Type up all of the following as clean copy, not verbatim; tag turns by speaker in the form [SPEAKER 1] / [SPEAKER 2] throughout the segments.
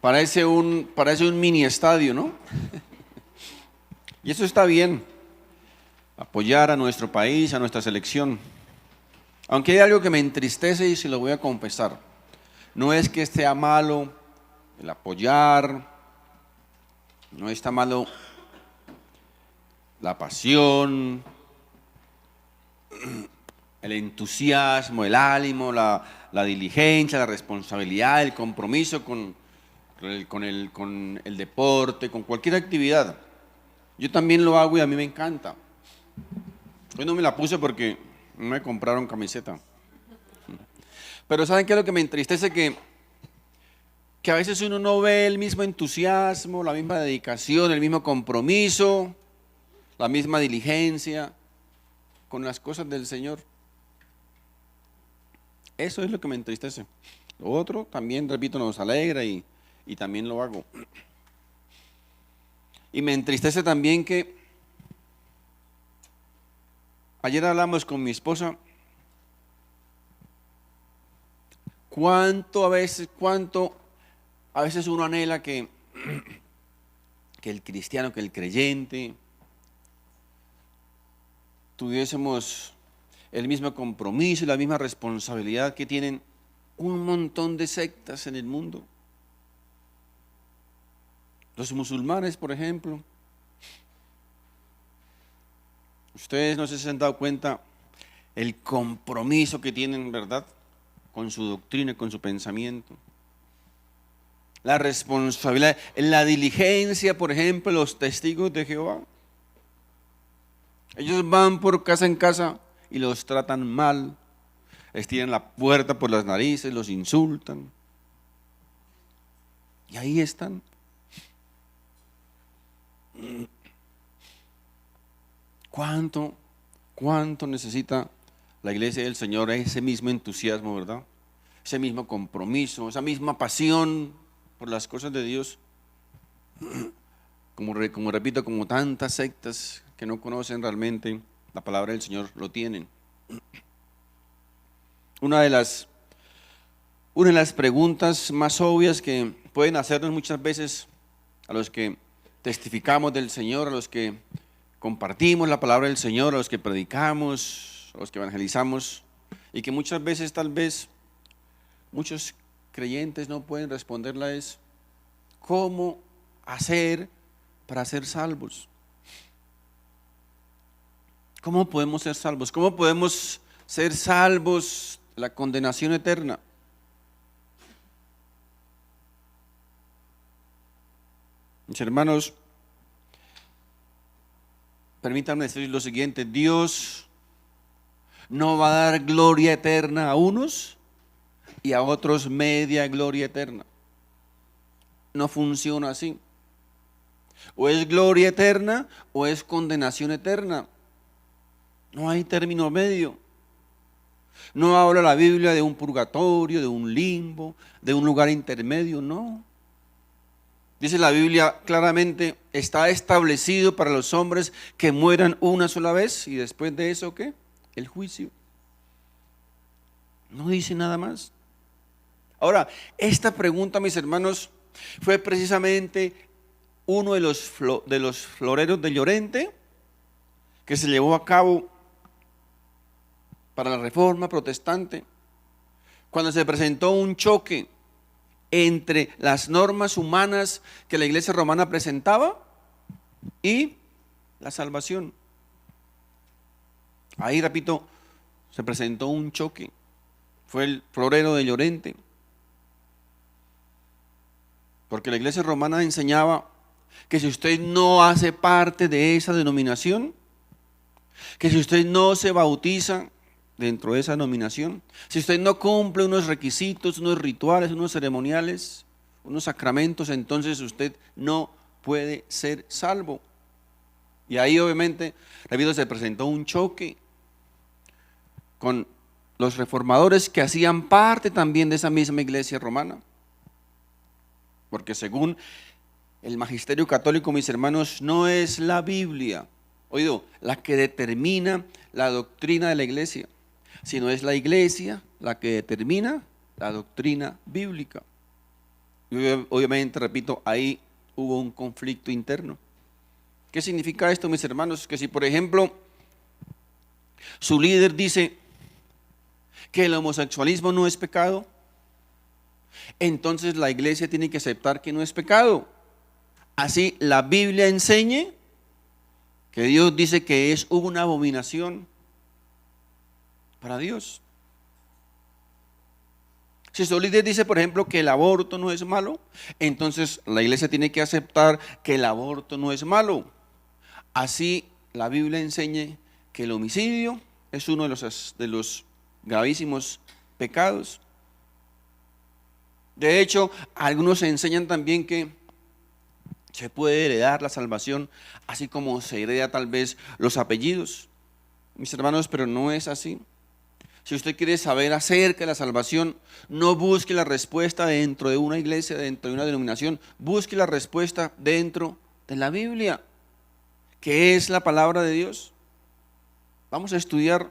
[SPEAKER 1] Parece un mini estadio, ¿no? Y eso está bien, apoyar a nuestro país, a nuestra selección. Aunque hay algo que me entristece y se lo voy a confesar. No es que esté malo el apoyar, no está malo la pasión, el entusiasmo, el ánimo, la diligencia, la responsabilidad, el compromiso con el deporte, con cualquier actividad. Yo también lo hago y a mí me encanta. Hoy no me la puse porque no me compraron camiseta. Pero ¿saben qué es lo que me entristece? Que a veces uno no ve el mismo entusiasmo, la misma dedicación, el mismo compromiso, la misma diligencia con las cosas del Señor. Eso es lo que me entristece. Lo otro también, repito, nos alegra y también lo hago. Y me entristece también que ayer hablamos con mi esposa cuánto a veces uno anhela que el cristiano, que el creyente tuviésemos el mismo compromiso y la misma responsabilidad que tienen un montón de sectas en el mundo. Los musulmanes, por ejemplo. Ustedes no sé si se han dado cuenta el compromiso que tienen, ¿verdad?, con su doctrina, con su pensamiento. La responsabilidad, la diligencia, por ejemplo, los testigos de Jehová. Ellos van por casa en casa y los tratan mal, les tiran la puerta por las narices, los insultan. Y ahí están. ¿Cuánto necesita la iglesia del Señor ese mismo entusiasmo, verdad? Ese mismo compromiso, esa misma pasión por las cosas de Dios. Como repito, como tantas sectas que no conocen realmente la palabra del Señor, lo tienen. Una de las preguntas más obvias que pueden hacernos muchas veces a los que testificamos del Señor, a los que compartimos la palabra del Señor, a los que predicamos, a los que evangelizamos, y que muchas veces tal vez muchos creyentes no pueden responderla es: ¿cómo hacer para ser salvos? ¿Cómo podemos ser salvos? ¿Cómo podemos ser salvos de la condenación eterna? Mis hermanos, permítanme decir lo siguiente: Dios no va a dar gloria eterna a unos y a otros media gloria eterna. No funciona así. O es gloria eterna o es condenación eterna. No hay término medio. No habla la Biblia de un purgatorio, de un limbo, de un lugar intermedio, no. Dice la Biblia claramente: está establecido para los hombres que mueran una sola vez y después de eso, ¿qué? El juicio. No dice nada más. Ahora, esta pregunta, mis hermanos, fue precisamente uno de los floreros de Llorente que se llevó a cabo para la Reforma Protestante, cuando se presentó un choque entre las normas humanas que la Iglesia romana presentaba y la salvación. Ahí, repito, se presentó un choque. Fue el florero de Llorente, porque la Iglesia romana enseñaba que si usted no hace parte de esa denominación, que si usted no se bautiza dentro de esa denominación, si usted no cumple unos requisitos, unos rituales, unos ceremoniales, unos sacramentos, entonces usted no puede ser salvo. Y ahí obviamente, repito, se presentó un choque con los reformadores que hacían parte también de esa misma iglesia romana. Porque según el magisterio católico, mis hermanos, no es la Biblia, oído, la que determina la doctrina de la iglesia, sino es la iglesia la que determina la doctrina bíblica. Y obviamente, repito, ahí hubo un conflicto interno. ¿Qué significa esto, mis hermanos? Que si, por ejemplo, su líder dice que el homosexualismo no es pecado, entonces la iglesia tiene que aceptar que no es pecado. Así la Biblia enseñe que Dios dice que es una abominación para Dios. Si su líder dice, por ejemplo, que el aborto no es malo, entonces la iglesia tiene que aceptar que el aborto no es malo. Así la Biblia enseña que el homicidio es uno de los gravísimos pecados. De hecho, algunos enseñan también que se puede heredar la salvación, así como se hereda tal vez los apellidos. Mis hermanos, pero no es así. Si usted quiere saber acerca de la salvación, no busque la respuesta dentro de una iglesia, dentro de una denominación. Busque la respuesta dentro de la Biblia, que es la palabra de Dios. Vamos a estudiar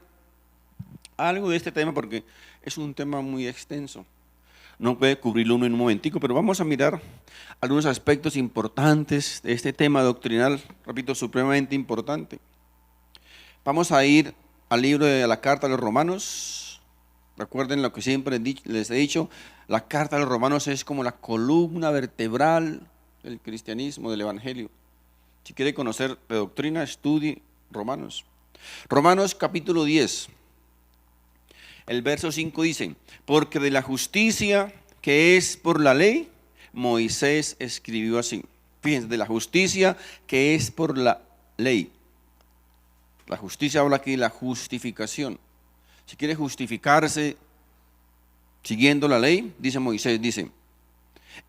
[SPEAKER 1] algo de este tema porque es un tema muy extenso. No puede cubrirlo uno en un momentico, pero vamos a mirar algunos aspectos importantes de este tema doctrinal, repito, supremamente importante. Vamos a ir al libro de la carta a los Romanos. Recuerden lo que siempre les he dicho, la carta a los Romanos es como la columna vertebral del cristianismo, del evangelio. Si quiere conocer de doctrina, estudie Romanos. Romanos capítulo 10, el verso 5 dice: porque de la justicia que es por la ley, Moisés escribió así. Fíjense, de la justicia que es por la ley. La justicia habla aquí de la justificación. Si quiere justificarse siguiendo la ley, dice Moisés, dice: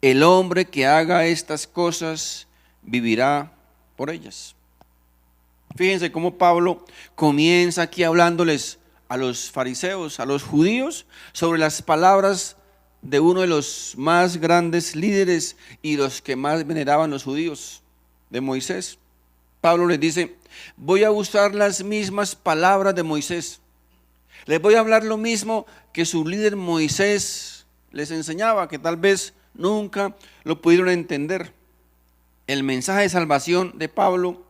[SPEAKER 1] el hombre que haga estas cosas vivirá por ellas. Fíjense cómo Pablo comienza aquí hablándoles a los fariseos, a los judíos, sobre las palabras de uno de los más grandes líderes y los que más veneraban los judíos, de Moisés. Pablo les dice: voy a usar las mismas palabras de Moisés. Les voy a hablar lo mismo que su líder Moisés les enseñaba, que tal vez nunca lo pudieron entender. El mensaje de salvación de Pablo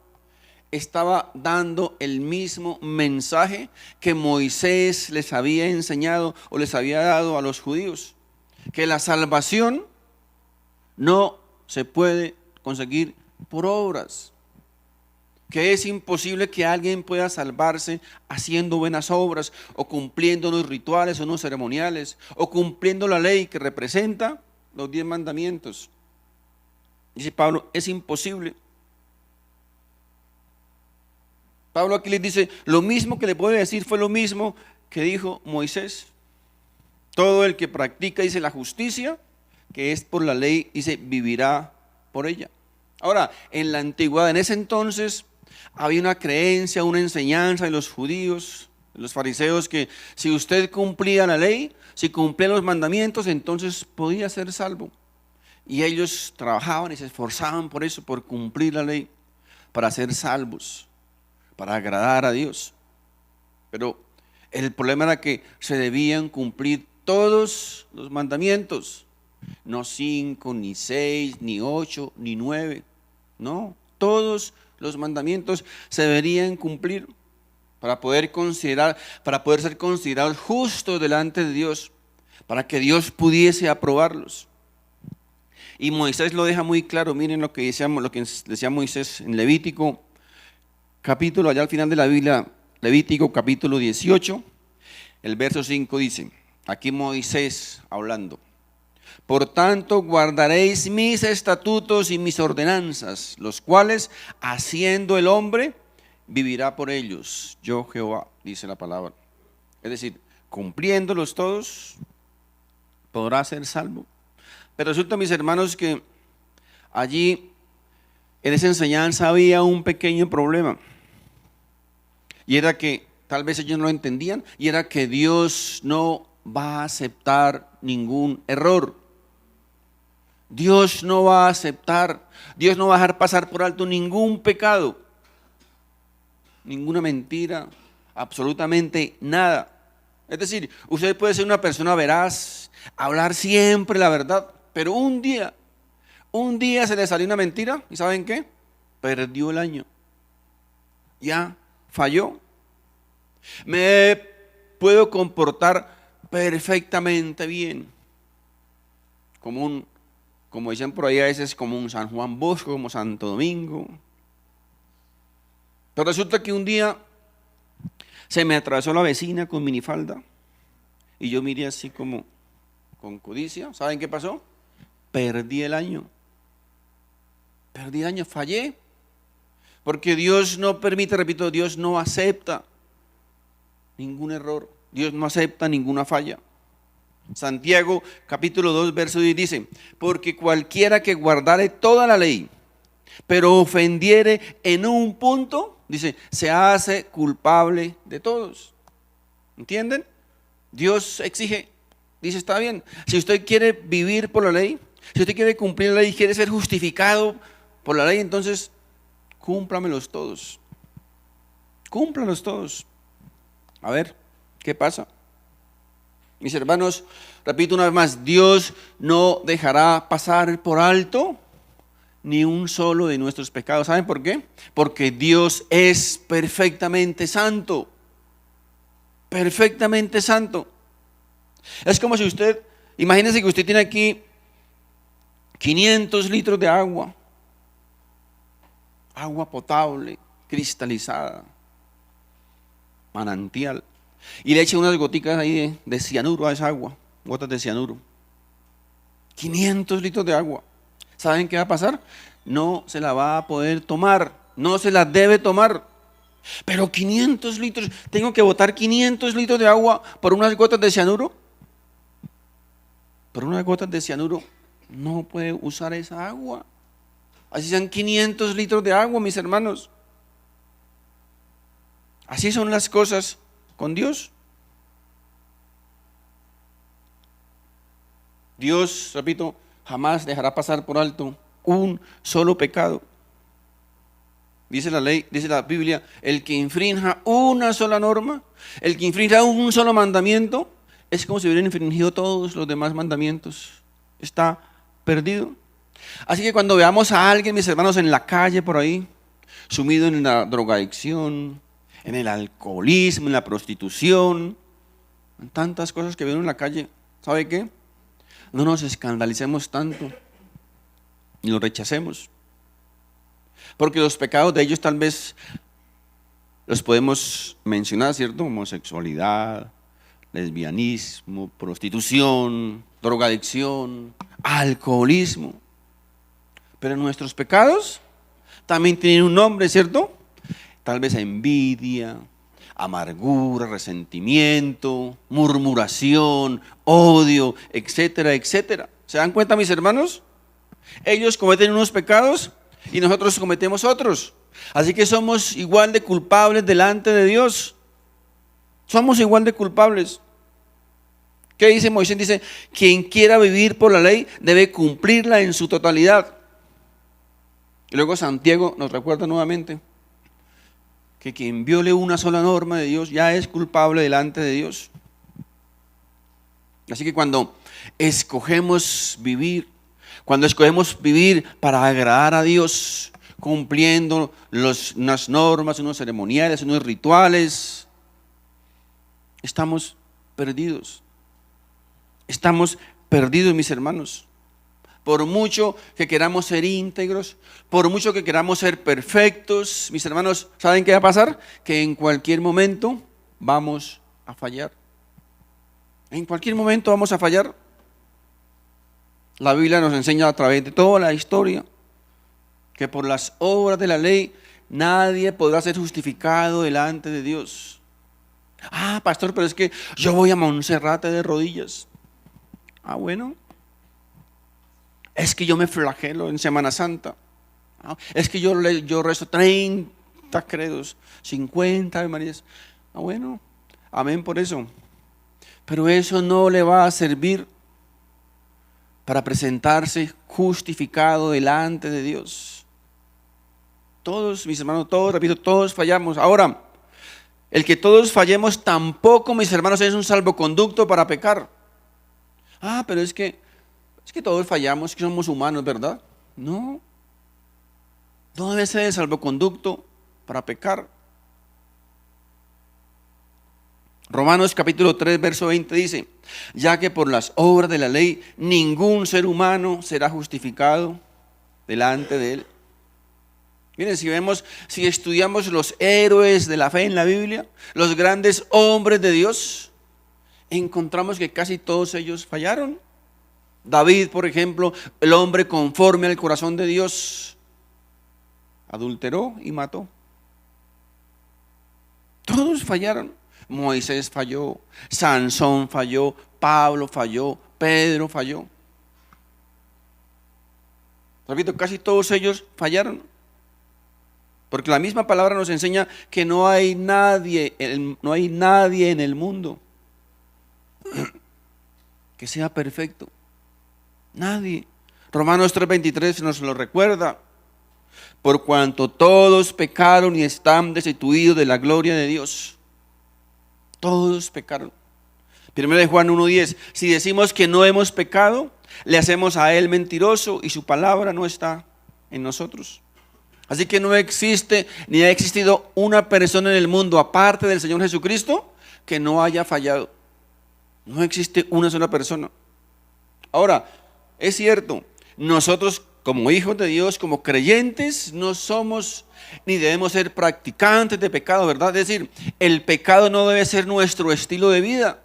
[SPEAKER 1] estaba dando el mismo mensaje que Moisés les había enseñado o les había dado a los judíos, que la salvación no se puede conseguir por obras, que es imposible que alguien pueda salvarse haciendo buenas obras o cumpliendo unos rituales o unos ceremoniales o cumpliendo la ley que representa los 10 mandamientos. Dice Pablo, es imposible. Pablo aquí les dice, lo mismo que le puede decir fue lo mismo que dijo Moisés. Todo el que practica, dice, la justicia, que es por la ley, dice, vivirá por ella. Ahora, en la antigüedad, en ese entonces, había una creencia, una enseñanza de los judíos, de los fariseos, que si usted cumplía la ley, si cumplía los mandamientos, entonces podía ser salvo. Y ellos trabajaban y se esforzaban por eso, por cumplir la ley, para ser salvos, para agradar a Dios. Pero el problema era que se debían cumplir todos los mandamientos, no 5, ni 6, ni 8, ni 9, no, todos los mandamientos se deberían cumplir para poder ser considerados justos delante de Dios, para que Dios pudiese aprobarlos. Y Moisés lo deja muy claro. Miren lo que decía Moisés en Levítico capítulo, allá al final de la Biblia, Levítico capítulo 18, el verso 5 dice, aquí Moisés hablando: por tanto guardaréis mis estatutos y mis ordenanzas, los cuales haciendo el hombre vivirá por ellos. Yo Jehová, dice la palabra. Es decir, cumpliéndolos todos podrá ser salvo. Pero resulta, mis hermanos, que allí en esa enseñanza había un pequeño problema. Y era que tal vez ellos no lo entendían, y era que Dios no va a aceptar ningún error. Dios no va a aceptar, Dios no va a dejar pasar por alto ningún pecado, ninguna mentira, absolutamente nada. Es decir, usted puede ser una persona veraz, hablar siempre la verdad, pero un día se le salió una mentira, ¿y saben qué? Perdió el año. Ya falló. Me puedo comportar perfectamente bien, como dicen por ahí a veces, como un San Juan Bosco, como Santo Domingo. Pero resulta que un día se me atravesó la vecina con minifalda y yo miré así como con codicia. ¿Saben qué pasó? Perdí el año, fallé. Porque Dios no permite, repito, Dios no acepta ningún error. Dios no acepta ninguna falla. Santiago capítulo 2 verso 10 dice: porque cualquiera que guardare toda la ley, pero ofendiere en un punto, dice, se hace culpable de todos. ¿Entienden? Dios exige, dice, está bien, si usted quiere vivir por la ley, si usted quiere cumplir la ley, quiere ser justificado por la ley, entonces cúmplamelos todos. Cúmplalos todos. A ver, ¿qué pasa? Mis hermanos, repito una vez más, Dios no dejará pasar por alto ni un solo de nuestros pecados. ¿Saben por qué? Porque Dios es perfectamente santo. Perfectamente santo. Es como si usted, imagínense que usted tiene aquí 500 litros de agua potable, cristalizada, manantial, y le echa unas goticas ahí de cianuro a esa agua, gotas de cianuro. 500 litros de agua. ¿Saben qué va a pasar? No se la va a poder tomar, no se la debe tomar. Pero 500 litros, tengo que botar 500 litros de agua por unas gotas de cianuro. Por unas gotas de cianuro no puede usar esa agua. Así sean 500 litros de agua, mis hermanos. Así son las cosas con Dios. Dios, repito, jamás dejará pasar por alto un solo pecado. Dice la ley, dice la Biblia, el que infrinja una sola norma, el que infrinja un solo mandamiento, es como si hubiera infringido todos los demás mandamientos. Está perdido. Así que cuando veamos a alguien, mis hermanos, en la calle por ahí, sumido en la drogadicción, en el alcoholismo, en la prostitución, en tantas cosas que ven en la calle, ¿sabe qué? No nos escandalicemos tanto y los rechacemos. Porque los pecados de ellos tal vez los podemos mencionar, ¿cierto? Homosexualidad, lesbianismo, prostitución, drogadicción, alcoholismo. Pero nuestros pecados también tienen un nombre, ¿cierto? Tal vez envidia, amargura, resentimiento, murmuración, odio, etcétera, etcétera. ¿Se dan cuenta, mis hermanos? Ellos cometen unos pecados y nosotros cometemos otros. Así que somos igual de culpables delante de Dios. Somos igual de culpables. ¿Qué dice Moisés? Dice, quien quiera vivir por la ley debe cumplirla en su totalidad. Y luego Santiago nos recuerda nuevamente que quien viole una sola norma de Dios ya es culpable delante de Dios. Así que cuando escogemos vivir para agradar a Dios, cumpliendo unas normas, unos ceremoniales, unos rituales, estamos perdidos. Estamos perdidos, mis hermanos. Por mucho que queramos ser íntegros, por mucho que queramos ser perfectos, mis hermanos, ¿saben qué va a pasar? Que en cualquier momento vamos a fallar. En cualquier momento vamos a fallar. La Biblia nos enseña a través de toda la historia que por las obras de la ley nadie podrá ser justificado delante de Dios. Ah, pastor, pero es que yo voy a Monserrate de rodillas. Ah, bueno. Es que yo me flagelo en Semana Santa. Es que yo rezo 30 credos, 50 Ave Marías. Ah, bueno, amén por eso. Pero eso no le va a servir para presentarse justificado delante de Dios. Todos, mis hermanos, todos fallamos. Ahora, el que todos fallemos tampoco, mis hermanos, es un salvoconducto para pecar. Ah, pero es que Es que todos fallamos, que somos humanos, ¿verdad? No. No debe ser el salvoconducto para pecar. Romanos capítulo 3, verso 20 dice, ya que por las obras de la ley ningún ser humano será justificado delante de él. Miren, si estudiamos los héroes de la fe en la Biblia, los grandes hombres de Dios, encontramos que casi todos ellos fallaron. David, por ejemplo, el hombre conforme al corazón de Dios, adulteró y mató. Todos fallaron. Moisés falló, Sansón falló, Pablo falló, Pedro falló. Repito, casi todos ellos fallaron. Porque la misma palabra nos enseña que no hay nadie en el mundo que sea perfecto. Nadie. Romanos 3:23 nos lo recuerda. Por cuanto todos pecaron y están destituidos de la gloria de Dios. Todos pecaron. 1 Juan 1:10, si decimos que no hemos pecado, le hacemos a él mentiroso y su palabra no está en nosotros. Así que no existe ni ha existido una persona en el mundo aparte del Señor Jesucristo que no haya fallado. No existe una sola persona. Ahora, es cierto, nosotros como hijos de Dios, como creyentes, no somos ni debemos ser practicantes de pecado, ¿verdad? Es decir, el pecado no debe ser nuestro estilo de vida.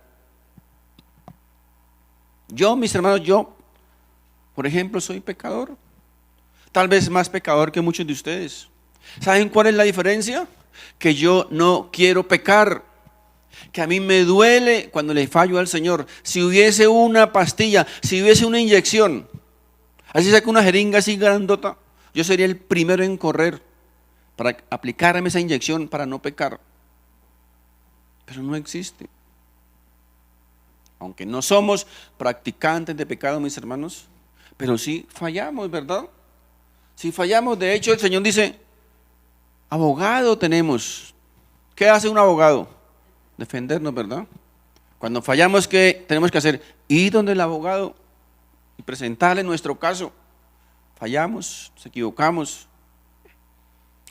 [SPEAKER 1] Yo, mis hermanos, por ejemplo, soy pecador. Tal vez más pecador que muchos de ustedes. ¿Saben cuál es la diferencia? Que yo no quiero pecar. Que a mí me duele cuando le fallo al Señor. Si hubiese una pastilla, si hubiese una inyección, así saca una jeringa así grandota, yo sería el primero en correr para aplicarme esa inyección para no pecar. Pero no existe. Aunque no somos practicantes de pecado, mis hermanos, pero sí fallamos, ¿verdad? Si fallamos, de hecho el Señor dice, abogado tenemos. ¿Qué hace un abogado? Defendernos, ¿verdad? Cuando fallamos, ¿qué tenemos que hacer? Ir donde el abogado y presentarle nuestro caso. Fallamos, nos equivocamos.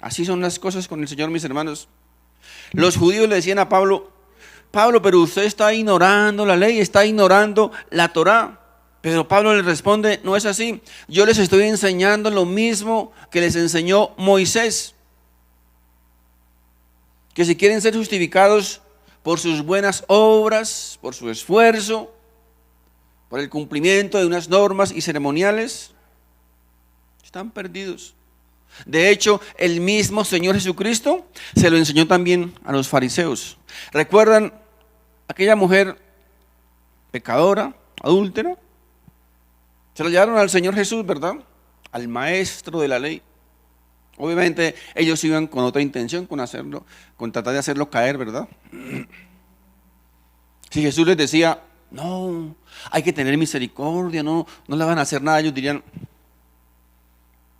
[SPEAKER 1] Así son las cosas con el Señor, mis hermanos. Los judíos le decían a Pablo, pero usted está ignorando la ley, está ignorando la Torá. Pero Pablo les responde, no es así. Yo les estoy enseñando lo mismo que les enseñó Moisés. Que si quieren ser justificados por sus buenas obras, por su esfuerzo, por el cumplimiento de unas normas y ceremoniales, están perdidos. De hecho, el mismo Señor Jesucristo se lo enseñó también a los fariseos. ¿Recuerdan aquella mujer pecadora, adúltera? Se lo llevaron al Señor Jesús, ¿verdad? Al maestro de la ley. Obviamente ellos iban con otra intención, con tratar de hacerlo caer, ¿verdad? Si Jesús les decía, no, hay que tener misericordia, no le van a hacer nada, ellos dirían,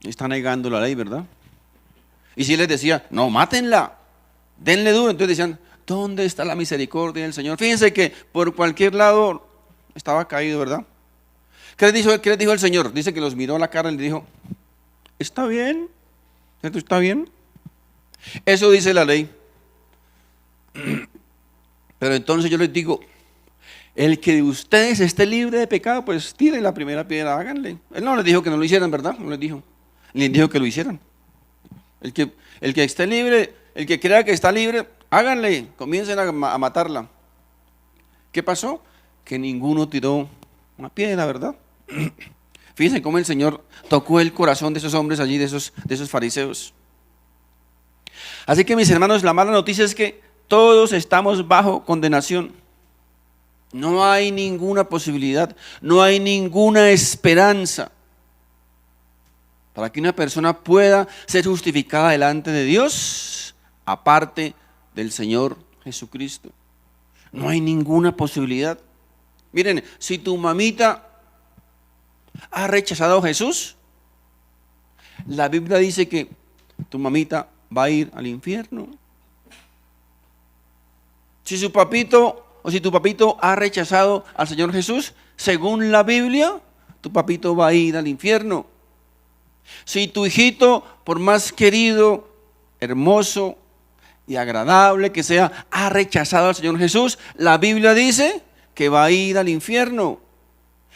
[SPEAKER 1] está negando la ley, ¿verdad? Y si les decía, no, mátenla, denle duro, entonces decían, ¿dónde está la misericordia del Señor? Fíjense que por cualquier lado estaba caído, ¿verdad? ¿Qué les dijo el Señor? Dice que los miró a la cara y le dijo, está bien, ¿cierto? ¿Está bien? Eso dice la ley. Pero entonces yo les digo, el que de ustedes esté libre de pecado, pues tiren la primera piedra, háganle. Él no les dijo que no lo hicieran, ¿verdad? No les dijo. Les dijo que lo hicieran. El que esté libre, el que crea que está libre, háganle, comiencen a matarla. ¿Qué pasó? Que ninguno tiró una piedra, ¿verdad? Fíjense cómo el Señor tocó el corazón de esos hombres allí, de esos fariseos. Así que, mis hermanos, la mala noticia es que todos estamos bajo condenación. No hay ninguna posibilidad, no hay ninguna esperanza para que una persona pueda ser justificada delante de Dios, aparte del Señor Jesucristo. No hay ninguna posibilidad. Miren, si tu mamita ha rechazado a Jesús, la Biblia dice que tu mamita va a ir al infierno. Si su papito o si tu papito ha rechazado al Señor Jesús, según la Biblia, tu papito va a ir al infierno. Si tu hijito, por más querido, hermoso y agradable que sea, ha rechazado al Señor Jesús, la Biblia dice que va a ir al infierno.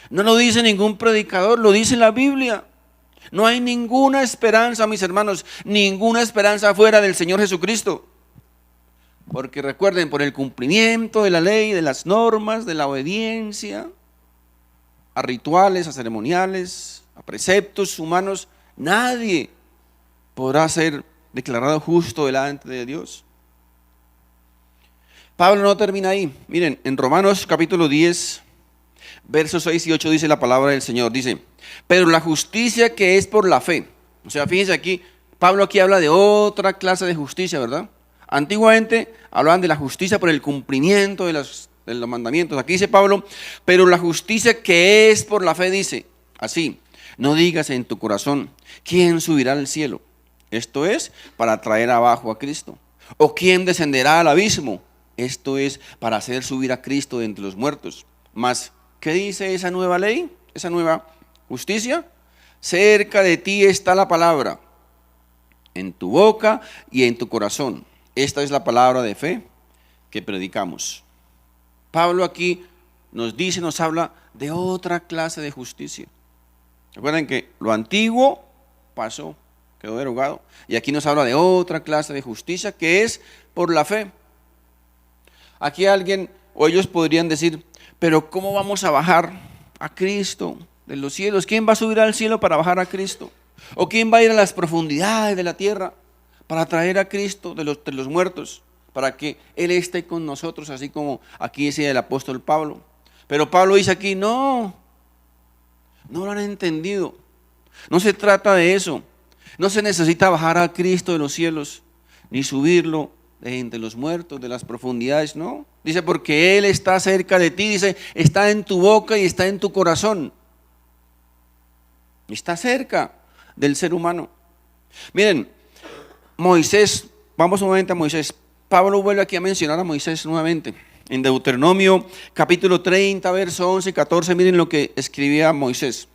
[SPEAKER 1] No lo dice ningún predicador, lo dice la Biblia. No hay ninguna esperanza, mis hermanos, ninguna esperanza fuera del Señor Jesucristo. Porque recuerden, por el cumplimiento de la ley, de las normas, de la obediencia, a rituales, a ceremoniales, a preceptos humanos, nadie podrá ser declarado justo delante de Dios. Pablo no termina ahí. Miren, en Romanos capítulo 10, versos 6 y 8 dice la palabra del Señor. Dice, pero la justicia que es por la fe. O sea, fíjense aquí, Pablo aquí habla de otra clase de justicia, ¿verdad? Antiguamente hablaban de la justicia por el cumplimiento de los mandamientos. Aquí dice Pablo, pero la justicia que es por la fe dice, así, no digas en tu corazón, ¿quién subirá al cielo? Esto es, para traer abajo a Cristo. ¿O quién descenderá al abismo? Esto es, para hacer subir a Cristo de entre los muertos. Mas, ¿qué dice esa nueva ley? Esa nueva justicia. Cerca de ti está la palabra, en tu boca y en tu corazón. Esta es la palabra de fe que predicamos. Pablo aquí nos dice, nos habla de otra clase de justicia. Recuerden que lo antiguo pasó, quedó derogado. Y aquí nos habla de otra clase de justicia que es por la fe. Aquí alguien o ellos podrían decir, pero ¿cómo vamos a bajar a Cristo de los cielos? ¿Quién va a subir al cielo para bajar a Cristo? ¿O quién va a ir a las profundidades de la tierra para traer a Cristo de los muertos? Para que Él esté con nosotros, así como aquí dice el apóstol Pablo. Pero Pablo dice aquí, no lo han entendido. No se trata de eso. No se necesita bajar a Cristo de los cielos, ni subirlo de entre los muertos, de las profundidades, no. Dice, porque Él está cerca de ti, dice, está en tu boca y está en tu corazón. Está cerca del ser humano. Miren, Moisés, vamos un momento a Moisés. Pablo vuelve aquí a mencionar a Moisés nuevamente. En Deuteronomio capítulo 30, verso 11 y 14, miren lo que escribía Moisés.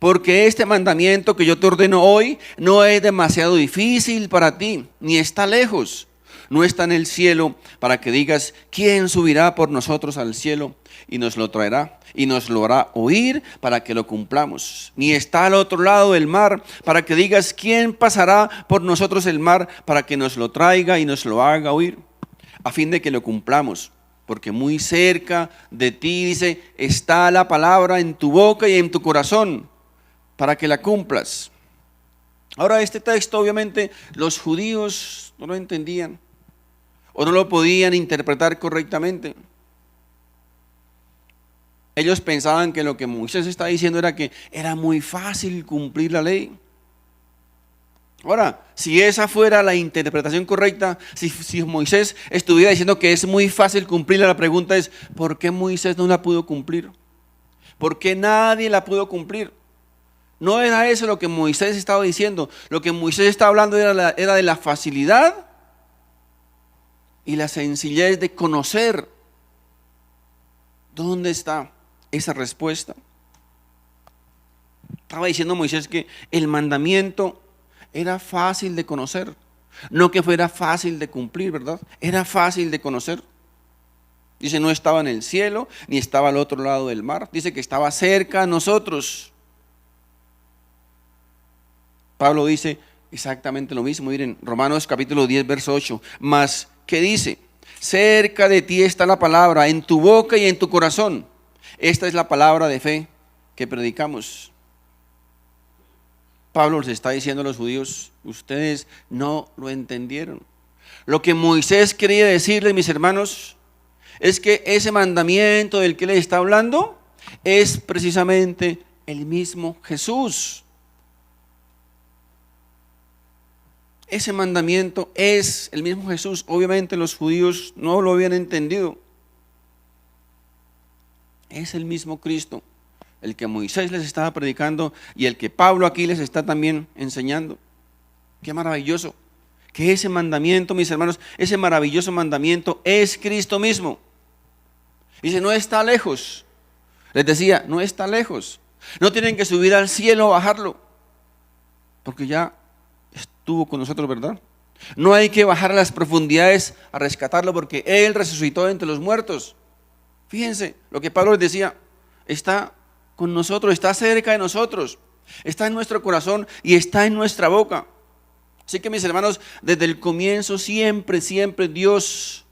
[SPEAKER 1] Porque este mandamiento que yo te ordeno hoy no es demasiado difícil para ti, ni está lejos. No está en el cielo para que digas, ¿quién subirá por nosotros al cielo y nos lo traerá? Y nos lo hará oír para que lo cumplamos. Ni está al otro lado del mar para que digas, ¿quién pasará por nosotros el mar para que nos lo traiga y nos lo haga oír? A fin de que lo cumplamos. Porque muy cerca de ti, dice, está la palabra en tu boca y en tu corazón para que la cumplas. Ahora, este texto obviamente los judíos no lo entendían o no lo podían interpretar correctamente. Ellos pensaban que lo que Moisés está diciendo era que era muy fácil cumplir la ley. Ahora, si esa fuera la interpretación correcta, si Moisés estuviera diciendo que es muy fácil cumplirla, la pregunta es, ¿por qué Moisés no la pudo cumplir? ¿Por qué nadie la pudo cumplir? No era eso lo que Moisés estaba diciendo. Lo que Moisés estaba hablando era de la facilidad y la sencillez de conocer dónde está esa respuesta. Estaba diciendo Moisés que el mandamiento era fácil de conocer, no que fuera fácil de cumplir, ¿verdad? Era fácil de conocer. Dice, no estaba en el cielo, ni estaba al otro lado del mar. Dice que estaba cerca a nosotros. Pablo dice exactamente lo mismo. Miren, Romanos capítulo 10, verso 8. Mas, ¿qué dice? Cerca de ti está la palabra, en tu boca y en tu corazón. Esta es la palabra de fe que predicamos. Pablo les está diciendo a los judíos, ustedes no lo entendieron. Lo que Moisés quería decirles, mis hermanos, es que ese mandamiento del que les está hablando es precisamente el mismo Jesús. Ese mandamiento es el mismo Jesús. Obviamente los judíos no lo habían entendido. Es el mismo Cristo, el que Moisés les estaba predicando y el que Pablo aquí les está también enseñando. Qué maravilloso que ese mandamiento, mis hermanos, ese maravilloso mandamiento es Cristo mismo. Dice, no está lejos. Les decía, no está lejos. No tienen que subir al cielo o bajarlo, porque ya estuvo con nosotros, ¿verdad? No hay que bajar a las profundidades a rescatarlo, porque Él resucitó entre los muertos. Fíjense lo que Pablo les decía, está con nosotros, está cerca de nosotros, está en nuestro corazón y está en nuestra boca. Así que mis hermanos, desde el comienzo siempre Dios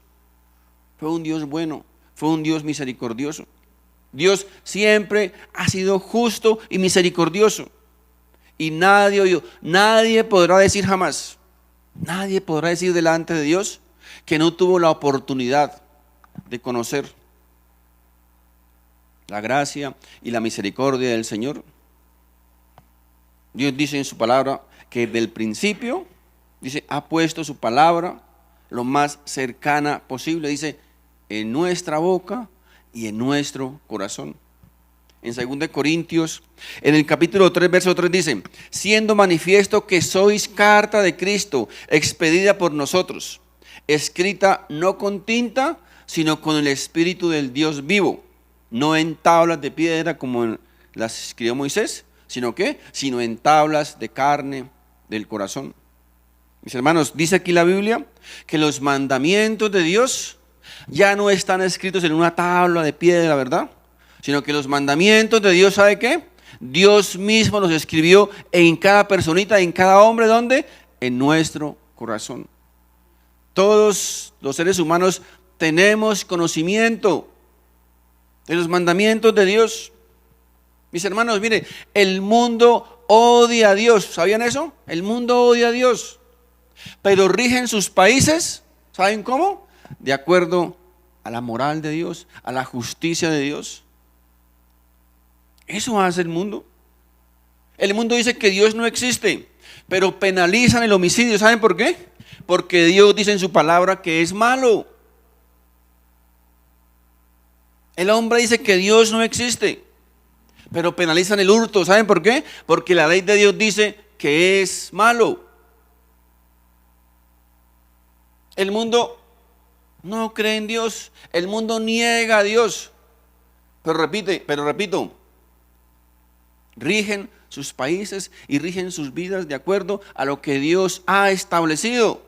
[SPEAKER 1] fue un Dios bueno, fue un Dios misericordioso. Dios siempre ha sido justo y misericordioso. Y nadie podrá decir jamás, nadie podrá decir delante de Dios que no tuvo la oportunidad de conocer la gracia y la misericordia del Señor. Dios dice en su palabra que del principio, dice, ha puesto su palabra lo más cercana posible, dice, en nuestra boca y en nuestro corazón. En 2 Corintios, en el capítulo 3, verso 3 dice, siendo manifiesto que sois carta de Cristo, expedida por nosotros, escrita no con tinta, sino con el Espíritu del Dios vivo, no en tablas de piedra como las escribió Moisés, sino en tablas de carne del corazón. Mis hermanos, dice aquí la Biblia que los mandamientos de Dios ya no están escritos en una tabla de piedra, ¿verdad? Sino que los mandamientos de Dios, ¿sabe qué? Dios mismo los escribió en cada personita, en cada hombre, ¿dónde? En nuestro corazón. Todos los seres humanos tenemos conocimiento de los mandamientos de Dios. Mis hermanos, mire, el mundo odia a Dios, ¿sabían eso? El mundo odia a Dios, pero rigen sus países, ¿saben cómo? De acuerdo a la moral de Dios, a la justicia de Dios. Eso hace el mundo. El mundo dice que Dios no existe, pero penalizan el homicidio. ¿Saben por qué? Porque Dios dice en su palabra que es malo. El hombre dice que Dios no existe, pero penalizan el hurto. ¿Saben por qué? Porque la ley de Dios dice que es malo. El mundo no cree en Dios, el mundo niega a Dios. Pero repito, rigen sus países y rigen sus vidas de acuerdo a lo que Dios ha establecido.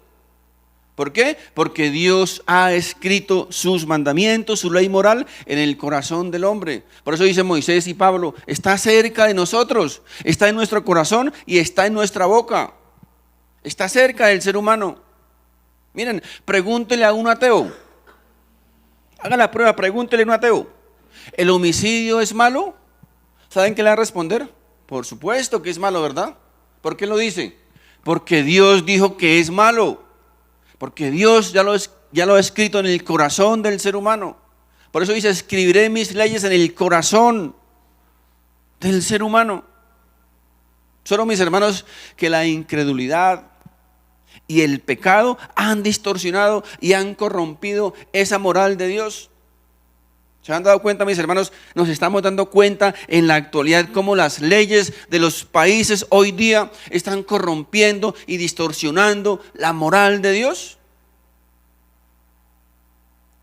[SPEAKER 1] ¿Por qué? Porque Dios ha escrito sus mandamientos, su ley moral en el corazón del hombre. Por eso dice Moisés y Pablo, está cerca de nosotros, está en nuestro corazón y está en nuestra boca. Está cerca del ser humano. Miren, pregúntele a un ateo. Haga la prueba, pregúntele a un ateo. ¿El homicidio es malo? ¿Saben qué le va a responder? Por supuesto que es malo, ¿verdad? ¿Por qué lo dice? Porque Dios dijo que es malo. Porque Dios ya lo ha escrito en el corazón del ser humano. Por eso dice, escribiré mis leyes en el corazón del ser humano. Solo, mis hermanos, que la incredulidad y el pecado han distorsionado y han corrompido esa moral de Dios. ¿Se han dado cuenta, mis hermanos? Nos estamos dando cuenta en la actualidad cómo las leyes de los países hoy día están corrompiendo y distorsionando la moral de Dios.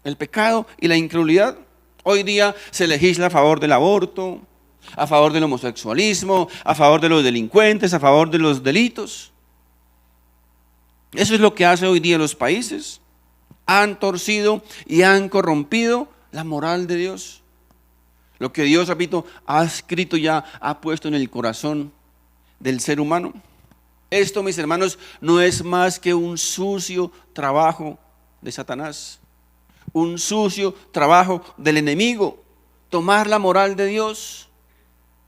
[SPEAKER 1] El pecado y la incredulidad. Hoy día se legisla a favor del aborto, a favor del homosexualismo, a favor de los delincuentes, a favor de los delitos. Eso es lo que hace hoy día los países. Han torcido y han corrompido la moral de Dios. Lo que Dios, repito, ha escrito ya, ha puesto en el corazón del ser humano. Esto, mis hermanos, no es más que un sucio trabajo de Satanás. Un sucio trabajo del enemigo. Tomar la moral de Dios,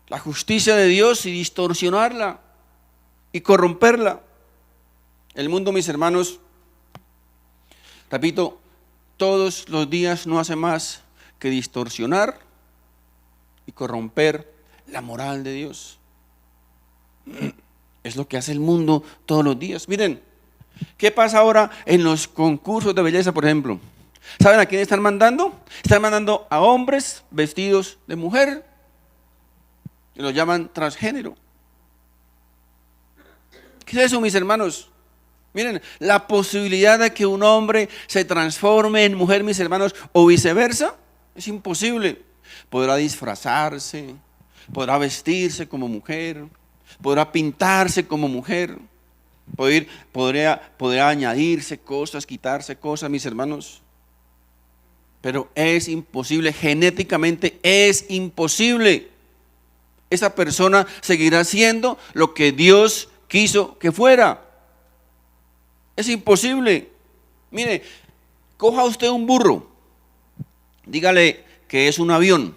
[SPEAKER 1] la justicia de Dios y distorsionarla y corromperla. El mundo, mis hermanos, repito, todos los días no hace más que distorsionar y corromper la moral de Dios. Es lo que hace el mundo todos los días. Miren, ¿qué pasa ahora en los concursos de belleza, por ejemplo? ¿Saben a quién están mandando? Están mandando a hombres vestidos de mujer y los llaman transgénero. ¿Qué es eso, mis hermanos? Miren, la posibilidad de que un hombre se transforme en mujer, mis hermanos, o viceversa, es imposible. Podrá disfrazarse, podrá vestirse como mujer, podrá pintarse como mujer, podrá añadirse cosas, quitarse cosas, mis hermanos. Pero es imposible, genéticamente es imposible. Esa persona seguirá siendo lo que Dios quiso que fuera. Es imposible. Mire, coja usted un burro, dígale que es un avión,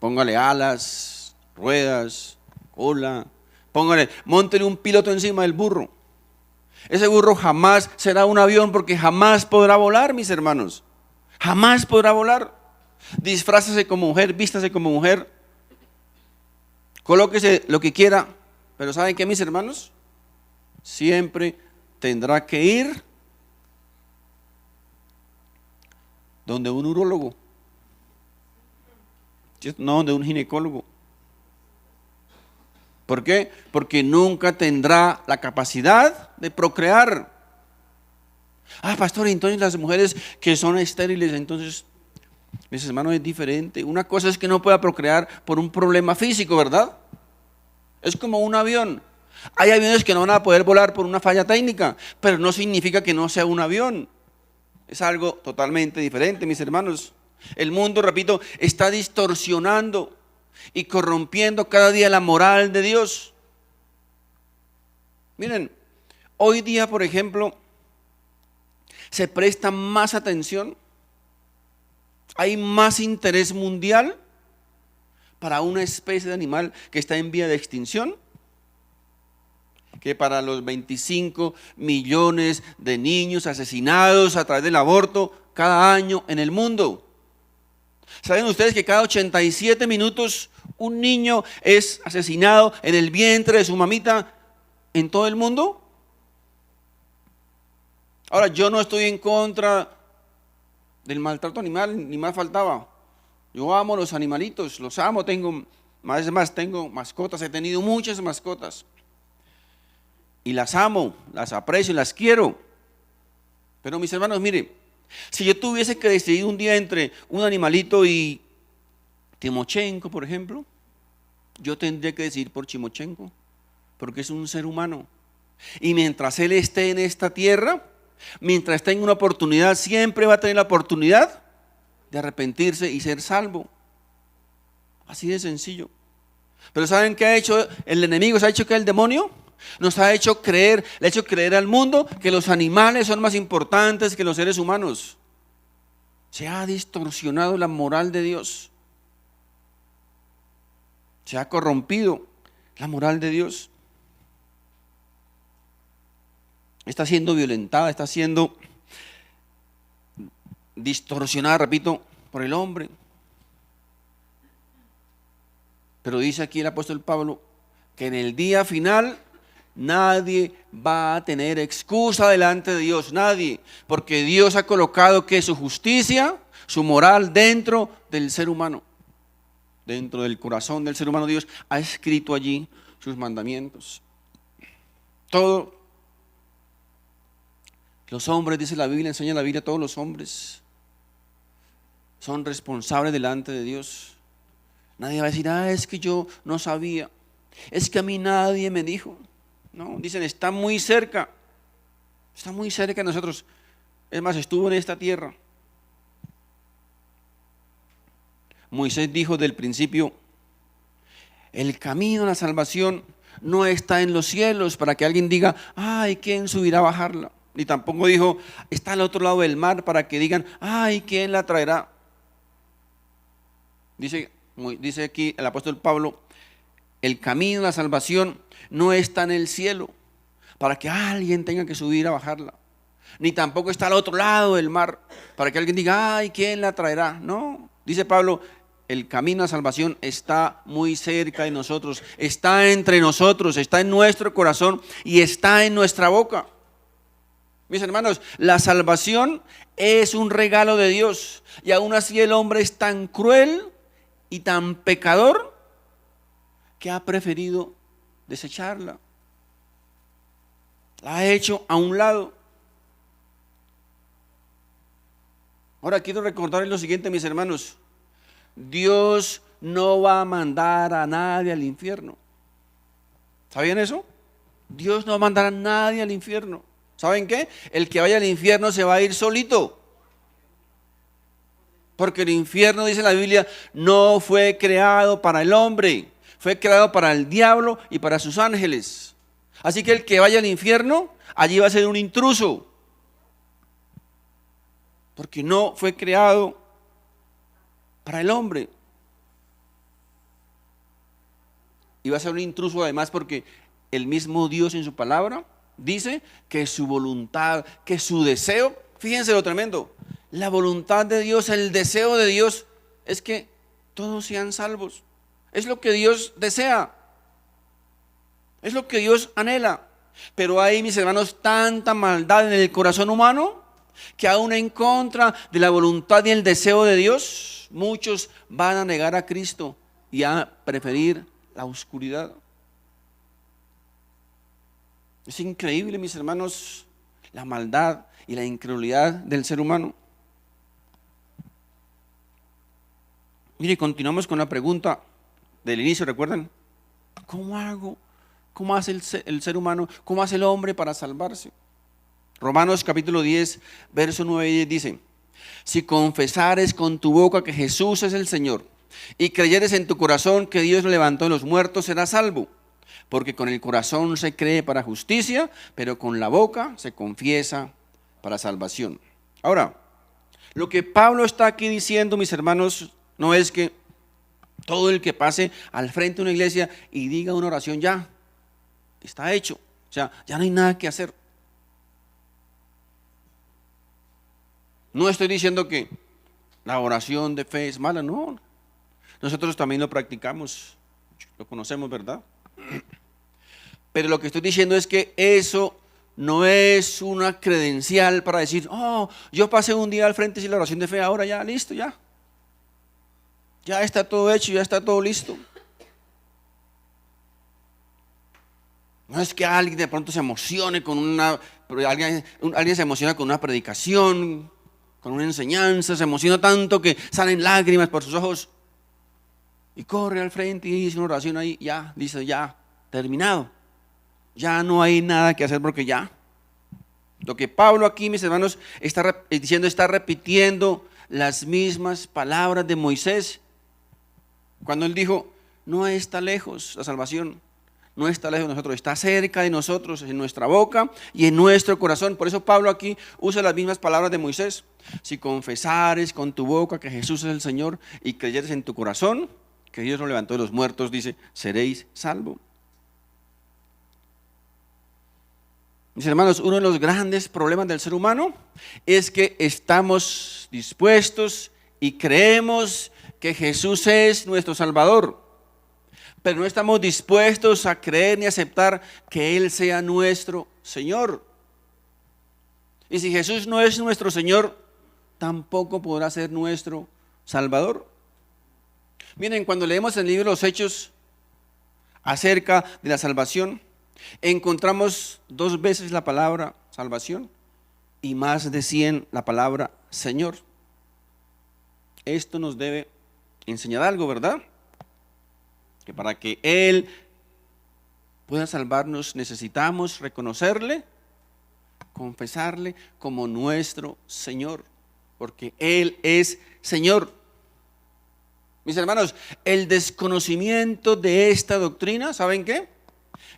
[SPEAKER 1] póngale alas, ruedas, cola, móntele un piloto encima del burro. Ese burro jamás será un avión porque jamás podrá volar, mis hermanos. Jamás podrá volar. Disfrácese como mujer, vístase como mujer, colóquese lo que quiera, pero ¿saben qué, mis hermanos? Siempre tendrá que ir donde un urólogo, no donde un ginecólogo. ¿Por qué? Porque nunca tendrá la capacidad de procrear. Pastor, entonces las mujeres que son estériles, entonces, mis hermanos, es diferente. Una cosa es que no pueda procrear por un problema físico, ¿verdad? Es como un avión. Hay aviones que no van a poder volar por una falla técnica, pero no significa que no sea un avión. Es algo totalmente diferente, mis hermanos. El mundo, repito, está distorsionando y corrompiendo cada día la moral de Dios. Miren, hoy día, por ejemplo, se presta más atención, hay más interés mundial para una especie de animal que está en vía de extinción que para los 25 millones de niños asesinados a través del aborto cada año en el mundo. ¿Saben ustedes que cada 87 minutos un niño es asesinado en el vientre de su mamita en todo el mundo? Ahora, yo no estoy en contra del maltrato animal, ni más faltaba. Yo amo los animalitos, los amo, tengo mascotas, he tenido muchas mascotas. Y las amo, las aprecio, las quiero. Pero mis hermanos, mire, si yo tuviese que decidir un día entre un animalito y Timochenko, por ejemplo, yo tendría que decidir por Timochenko, porque es un ser humano. Y mientras él esté en esta tierra, mientras tenga una oportunidad, siempre va a tener la oportunidad de arrepentirse y ser salvo. Así de sencillo. Pero ¿saben qué ha hecho el enemigo? ¿Se ha hecho que el demonio? Nos ha hecho creer, le ha hecho creer al mundo que los animales son más importantes que los seres humanos. Se ha distorsionado la moral de Dios. Se ha corrompido la moral de Dios. Está siendo violentada, está siendo distorsionada, repito, por el hombre. Pero dice aquí el apóstol Pablo que en el día final nadie va a tener excusa delante de Dios, nadie, porque Dios ha colocado que su justicia, su moral dentro del ser humano, dentro del corazón del ser humano. Dios ha escrito allí sus mandamientos. Todo. Los hombres, dice la Biblia, enseña la Biblia, todos los hombres son responsables delante de Dios. Nadie va a decir, es que yo no sabía, es que a mí nadie me dijo. No, dicen, está muy cerca de nosotros. Es más, estuvo en esta tierra. Moisés dijo del principio, el camino a la salvación no está en los cielos para que alguien diga, ¿quién subirá a bajarla? Ni tampoco dijo, está al otro lado del mar para que digan, ¿quién la traerá? Dice aquí el apóstol Pablo, el camino a la salvación no está en el cielo para que alguien tenga que subir a bajarla, ni tampoco está al otro lado del mar para que alguien diga, ¿quién la traerá? No, dice Pablo, el camino a la salvación está muy cerca de nosotros, está entre nosotros, está en nuestro corazón y está en nuestra boca. Mis hermanos, la salvación es un regalo de Dios y aún así el hombre es tan cruel y tan pecador que ha preferido desecharla. La ha hecho a un lado. Ahora quiero recordarles lo siguiente, mis hermanos. Dios no va a mandar a nadie al infierno. ¿Sabían eso? Dios no va a mandar a nadie al infierno. ¿Saben qué? El que vaya al infierno se va a ir solito. Porque el infierno, dice la Biblia, no fue creado para el hombre, fue creado para el diablo y para sus ángeles. Así que el que vaya al infierno, allí va a ser un intruso. Porque no fue creado para el hombre. Y va a ser un intruso además porque el mismo Dios en su palabra dice que su voluntad, que su deseo, fíjense lo tremendo, la voluntad de Dios, el deseo de Dios es que todos sean salvos. Es lo que Dios desea, es lo que Dios anhela. Pero hay, mis hermanos, tanta maldad en el corazón humano que aún en contra de la voluntad y el deseo de Dios, muchos van a negar a Cristo y a preferir la oscuridad. Es increíble, mis hermanos, la maldad y la incredulidad del ser humano. Mire, continuamos con la pregunta del inicio, ¿recuerdan? ¿Cómo hago? ¿Cómo hace el ser humano? ¿Cómo hace el hombre para salvarse? Romanos capítulo 10, verso 9 y 10 dice: si confesares con tu boca que Jesús es el Señor y creyeres en tu corazón que Dios lo levantó de los muertos, serás salvo. Porque con el corazón se cree para justicia, pero con la boca se confiesa para salvación. Ahora, lo que Pablo está aquí diciendo, mis hermanos, no es que todo el que pase al frente de una iglesia y diga una oración ya está hecho. O sea, ya no hay nada que hacer. No estoy diciendo que la oración de fe es mala, no. Nosotros también lo practicamos, lo conocemos, ¿verdad? Pero lo que estoy diciendo es que eso no es una credencial para decir, oh, yo pasé un día al frente sin la oración de fe, ahora ya, listo, ya. Ya está todo hecho, ya está todo listo. No es que alguien de pronto se emocione con alguien se emociona con una predicación, con una enseñanza, se emociona tanto que salen lágrimas por sus ojos y corre al frente y dice una oración ahí, ya, dice, ya, terminado. Ya no hay nada que hacer porque ya. Lo que Pablo aquí, mis hermanos, está diciendo, está repitiendo las mismas palabras de Moisés. Cuando él dijo, no está lejos la salvación, no está lejos de nosotros, está cerca de nosotros, en nuestra boca y en nuestro corazón. Por eso Pablo aquí usa las mismas palabras de Moisés. Si confesares con tu boca que Jesús es el Señor y creyeres en tu corazón que Dios lo levantó de los muertos, dice, seréis salvos. Mis hermanos, uno de los grandes problemas del ser humano es que estamos dispuestos y creemos que Jesús es nuestro Salvador, pero no estamos dispuestos a creer ni aceptar que Él sea nuestro Señor. Y si Jesús no es nuestro Señor, tampoco podrá ser nuestro Salvador. Miren, cuando leemos el libro de los Hechos acerca de la salvación, encontramos 2 veces la palabra salvación y más de 100 la palabra Señor. Esto nos debe enseñar algo, ¿verdad? Que para que Él pueda salvarnos necesitamos reconocerle, confesarle como nuestro Señor, porque Él es Señor. Mis hermanos, el desconocimiento de esta doctrina, ¿saben qué?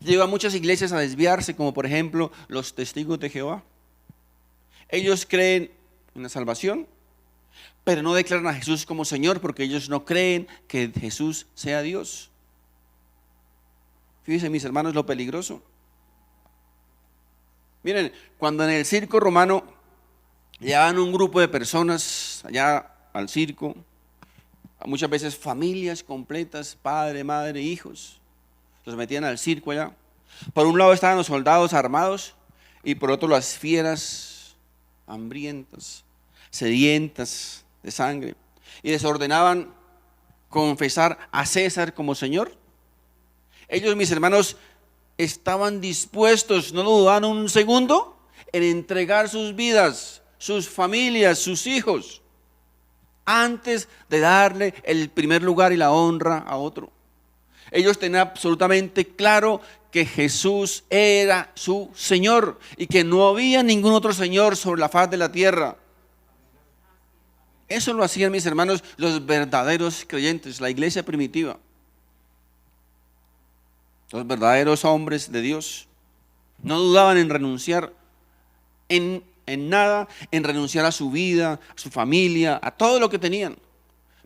[SPEAKER 1] Lleva a muchas iglesias a desviarse, como por ejemplo los testigos de Jehová. Ellos creen en la salvación, pero no declaran a Jesús como Señor porque ellos no creen que Jesús sea Dios. Fíjense, mis hermanos, lo peligroso. Miren, cuando en el circo romano llevaban un grupo de personas allá al circo, muchas veces familias completas, padre, madre, hijos, los metían al circo allá. Por un lado estaban los soldados armados y por otro las fieras hambrientas, sedientas de sangre, y les ordenaban confesar a César como Señor. Ellos, mis hermanos, estaban dispuestos, no lo dudaban un segundo, en entregar sus vidas, sus familias, sus hijos antes de darle el primer lugar y la honra a otro. Ellos tenían absolutamente claro que Jesús era su Señor y que no había ningún otro Señor sobre la faz de la tierra. Eso lo hacían, mis hermanos, los verdaderos creyentes, la iglesia primitiva. Los verdaderos hombres de Dios no dudaban en renunciar en nada, en renunciar a su vida, a su familia, a todo lo que tenían,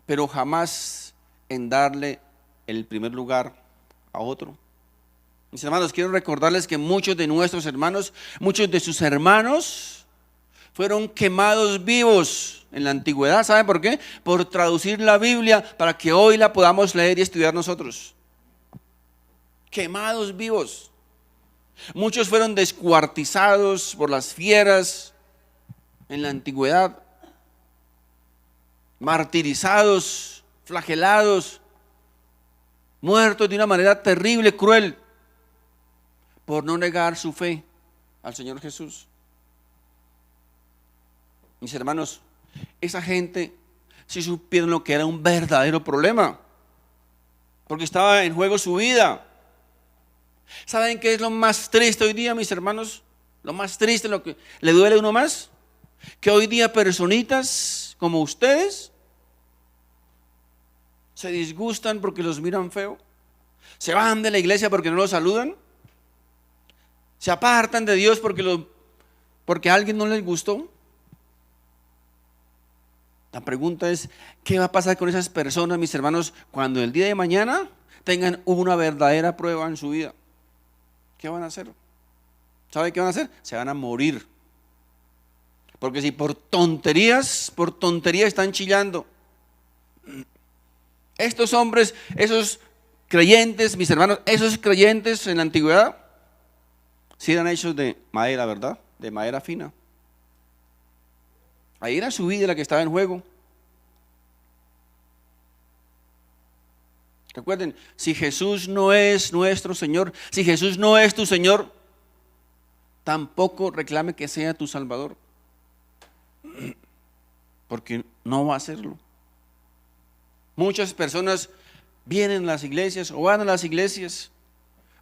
[SPEAKER 1] pero jamás en darle el primer lugar a otro. Mis hermanos, quiero recordarles que muchos de nuestros hermanos, muchos de sus hermanos fueron quemados vivos en la antigüedad. ¿Saben por qué? Por traducir la Biblia para que hoy la podamos leer y estudiar nosotros. Quemados vivos. Muchos fueron descuartizados por las fieras en la antigüedad, martirizados, flagelados, muertos de una manera terrible, cruel, por no negar su fe al Señor Jesús. Mis hermanos, esa gente sí supieron lo que era un verdadero problema, porque estaba en juego su vida. ¿Saben qué es lo más triste hoy día, mis hermanos? Lo más triste, lo que le duele a uno más, que hoy día personitas como ustedes se disgustan porque los miran feo, se van de la iglesia porque no los saludan, se apartan de Dios porque a alguien no les gustó. La pregunta es, ¿qué va a pasar con esas personas, mis hermanos, cuando el día de mañana tengan una verdadera prueba en su vida? ¿Qué van a hacer? ¿Sabe qué van a hacer? Se van a morir. Porque si por tonterías están chillando. Estos hombres, esos creyentes, mis hermanos, esos creyentes en la antigüedad, sí eran hechos de madera, ¿verdad? De madera fina. Ahí era su vida la que estaba en juego. Recuerden, si Jesús no es nuestro Señor, si Jesús no es tu Señor, tampoco reclame que sea tu Salvador, porque no va a serlo. Muchas personas vienen a las iglesias o van a las iglesias